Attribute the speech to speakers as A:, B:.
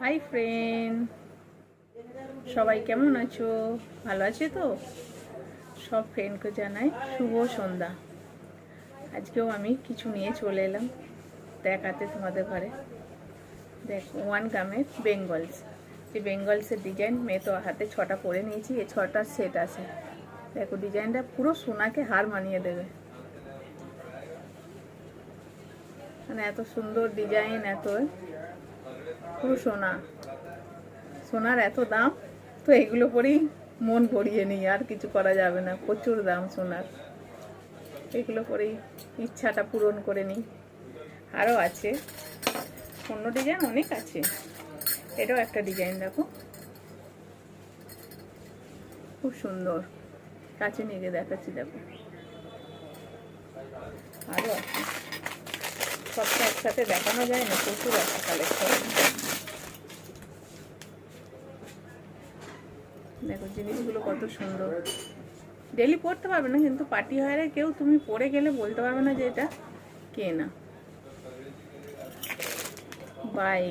A: Hi friend, সবাই কেমন আছো? ভালো আছে তো? সব ফ্রেন্ডকে জানাই শুভ সন্ধ্যা। আজকেও আমি কিছু নিয়ে চলে এলাম দেখাতে তোমাদের ঘরে। দেখো, 1 গ্রামের বেঙ্গলস। যে বেঙ্গলসের ডিজাইন মেয়ে তো হাতে 6টা পরে নিয়েছি, এই 6টার সেট আছে। দেখো ডিজাইনটা পুরো সোনাকে হার মানিয়ে দেবে, মানে এত সুন্দর ডিজাইন, এত পুরো সোনা। সোনার এত দাম, তো এগুলো পরেই মন ভরিয়ে নিই, আর কিছু করা যাবে না। প্রচুর দাম সোনার, এগুলো পরেই ইচ্ছাটা পূরণ করে নিই। আরও আছে, অন্য ডিজাইন অনেক আছে। এটাও একটা ডিজাইন, দেখো খুব সুন্দর। কাছে নিয়ে গিয়ে দেখাচ্ছি, দেখো আরও আছে। সবটা একসাথে দেখানো যায় না, প্রচুর একটা কালেকশন। দেখো জিনিসগুলো কত সুন্দর। ডেলি পরতে পারবে না, কিন্তু পার্টি হারে কেউ তুমি পরে গেলে বলতে পারবে না যে এটা কেনা। বাই।